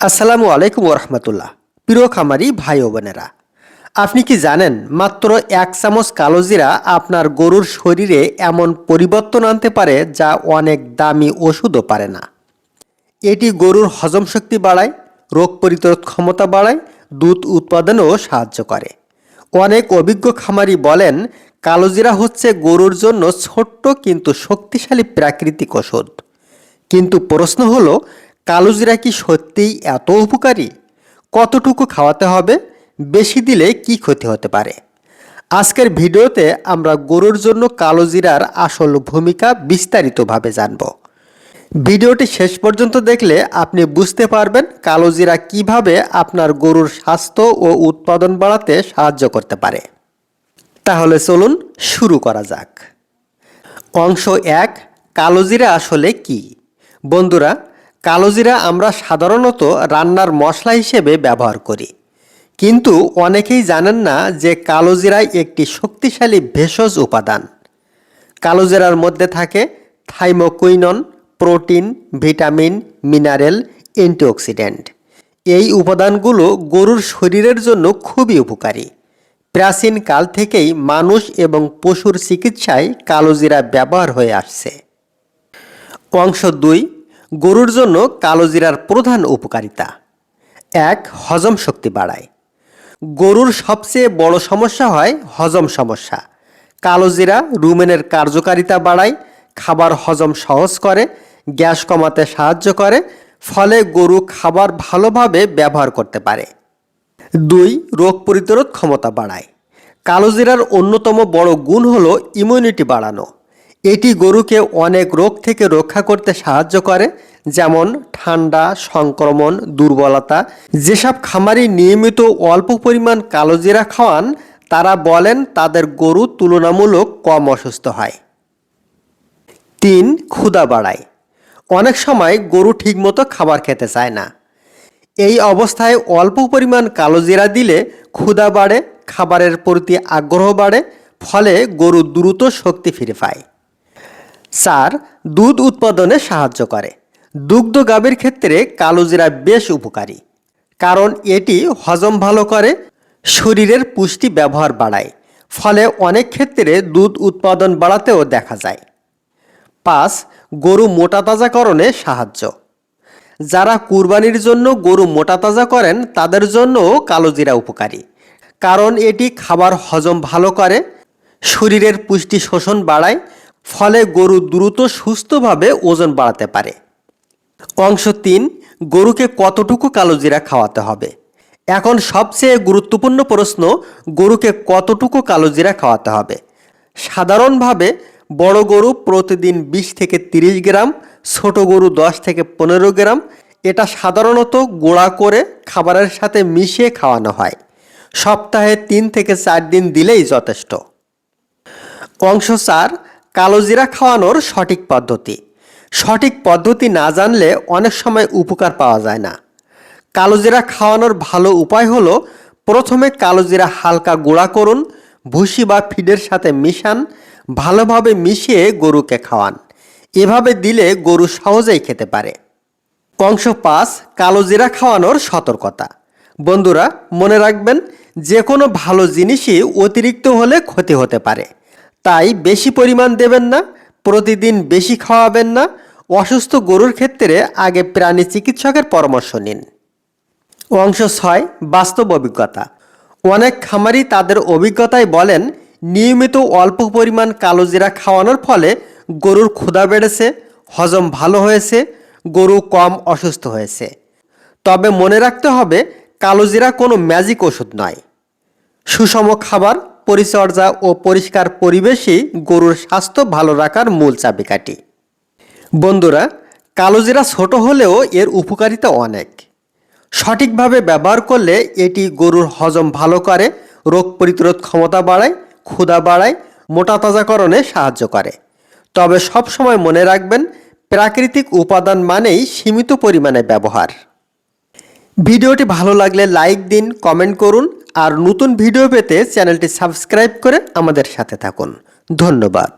আসসালামু আলাইকুম ওরহমতুল্লাহ। প্রিয় খামারি ভাই ও বোনেরা, আপনি কি জানেন মাত্র 1 চামচ কালোজিরা আপনার গরুর শরীরে এমন পরিবর্তন আনতে পারে যা অনেক দামি ওষুধও পারে না। এটি গরুর হজম শক্তি বাড়ায়, রোগ প্রতিরোধ ক্ষমতা বাড়ায়, দুধ উৎপাদনেও সাহায্য করে। অনেক অভিজ্ঞ খামারি বলেন কালোজিরা হচ্ছে গরুর জন্য ছোট্ট কিন্তু শক্তিশালী প্রাকৃতিক ওষুধ। কিন্তু প্রশ্ন হলো, কালোজিরা কি সত্যিই এত উপকারী? কতটুকু খাওয়াতে হবে? বেশি দিলে কি ক্ষতি হতে পারে? আজকের ভিডিওতে আমরা গরুর জন্য কালোজিরার আসল ভূমিকা বিস্তারিতভাবে জানব। ভিডিওটি শেষ পর্যন্ত দেখলে আপনি বুঝতে পারবেন কালোজিরা কিভাবে আপনার গরুর স্বাস্থ্য ও উৎপাদন বাড়াতে সাহায্য করতে পারে। তাহলে চলুন শুরু করা যাক। অংশ 1, কালোজিরা আসলে কি? বন্ধুরা, কালোজিরা আমরা সাধারণত রান্নার মশলা হিসেবে ব্যবহার করি, কিন্তু অনেকেই জানেন না যে কালোজিরায় একটি শক্তিশালী ভেষজ উপাদান। কালোজিরার মধ্যে থাকে thymoquinone, protein, vitamin, mineral, antioxidant. এই উপাদানগুলো গরুর শরীরের জন্য খুবই উপকারী। প্রাচীন কাল থেকেই মানুষ এবং পশুর চিকিৎসায় কালোজিরা ব্যবহার হয়ে আসছে। অংশ 2, গরুর জন্য কালোজিরার প্রধান উপকারিতা। 1, হজম শক্তি বাড়ায়। গরুর সবচেয়ে বড় সমস্যা হয় হজম সমস্যা। কালোজিরা রুমেনের কার্যকারিতা বাড়ায়, খাবার হজম সহজ করে, গ্যাস কমাতে সাহায্য করে, ফলে গরু খাবার ভালোভাবে ব্যবহার করতে পারে। 2, রোগ প্রতিরোধ ক্ষমতা বাড়ায়। কালোজিরার অন্যতম বড় গুণ হলো ইমিউনিটি বাড়ানো। এটি গরুকে অনেক রোগ থেকে রক্ষা করতে সাহায্য করে, যেমন ঠান্ডা, সংক্রমণ, দুর্বলতা। যেসব খামারি নিয়মিত অল্প পরিমাণ কালোজিরা খাওয়ান তারা বলেন তাদের গরু তুলনামূলক কম অসুস্থ হয়। 3, ক্ষুধা বাড়ায়। অনেক সময় গরু ঠিকমতো খাবার খেতে চায় না। এই অবস্থায় অল্প পরিমাণ কালোজিরা দিলে ক্ষুধা বাড়ে, খাবারের প্রতি আগ্রহ বাড়ে, ফলে গরু দ্রুত শক্তি ফিরে পায়। 4, দুধ উৎপাদনে সাহায্য করে। দুগ্ধ গাভীর ক্ষেত্রে কালোজিরা বেশ উপকারী, কারণ এটি হজম ভালো করে, শরীরের পুষ্টি ব্যবহার বাড়ায়, ফলে অনেক ক্ষেত্রে দুধ উৎপাদন বাড়াতেও দেখা যায়। 5, গরু মোটাতাজাকরণে সাহায্য। যারা কুরবানির জন্য গরু মোটাতাজা করেন তাদের জন্যও কালোজিরা উপকারী, কারণ এটি খাবার হজম ভালো করে, শরীরের পুষ্টি শোষণ বাড়ায়, ফলে গরু দ্রুত সুস্থভাবে ওজন বাড়াতে পারে। অংশ 3, গরুকে কতটুকু কালোজিরা খাওয়াতে হবে? এখন সবচেয়ে গুরুত্বপূর্ণ প্রশ্ন, গরুকে কতটুকু কালোজিরা খাওয়াতে হবে? সাধারণভাবে বড় গরু প্রতিদিন 20 থেকে 30 গ্রাম, ছোট গরু 10 থেকে 15 গ্রাম। এটা সাধারণত গুঁড়া করে খাবারের সাথে মিশিয়ে খাওয়ানো হয়। সপ্তাহে 3 থেকে 4 দিন দিলেই যথেষ্ট। অংশ 4, কালোজিরা খাওয়ানোর সঠিক পদ্ধতি। সঠিক পদ্ধতি না জানলে অনেক সময় উপকার পাওয়া যায় না। কালোজিরা খাওয়ানোর ভালো উপায় হলো, প্রথমে কালোজিরা হালকা গুঁড়া করুন, ভুসি বা ফিডের সাথে মিশান, ভালোভাবে মিশিয়ে গরুকে খাওয়ান। এভাবে দিলে গরু সহজেই খেতে পারে। অংশ 5, কালোজিরা খাওয়ানোর সতর্কতা। বন্ধুরা, মনে রাখবেন যে কোনো ভালো জিনিসই অতিরিক্ত হলে ক্ষতি হতে পারে। তাই বেশি পরিমাণ দেবেন না, প্রতিদিন বেশি খাওয়াবেন না। অসুস্থ গরুর ক্ষেত্রে আগে প্রাণী চিকিৎসকের পরামর্শ নিন। অংশ 6, বাস্তব অভিজ্ঞতা। অনেক খামারি তাদের অভিজ্ঞতায় বলেন নিয়মিত অল্প পরিমাণ কালোজিরা খাওয়ানোর ফলে গরুর ক্ষুধা বেড়েছে, হজম ভালো হয়েছে, গরু কম অসুস্থ হয়েছে। তবে মনে রাখতে হবে কালোজিরা কোনো ম্যাজিক ওষুধ নয়। সুষম খাবার, পরিচর্যা ও পরিষ্কার পরিবেশই গরুর স্বাস্থ্য ভালো রাখার মূল চাবিকাঠি। বন্ধুরা, কালোজিরা ছোট হলেও এর উপকারিতা অনেক। সঠিকভাবে ব্যবহার করলে এটি গরুর হজম ভালো করে, রোগ প্রতিরোধ ক্ষমতা বাড়ায়, ক্ষুধা বাড়ায়, মোটাতাজাকরণে সাহায্য করে। তবে সবসময় মনে রাখবেন প্রাকৃতিক উপাদান মানেই সীমিত পরিমাণে ব্যবহার। ভিডিওটি ভালো লাগলে লাইক দিন, কমেন্ট করুন, আর নতুন ভিডিও পেতে চ্যানেলটি সাবস্ক্রাইব করে আমাদের সাথে থাকুন। ধন্যবাদ।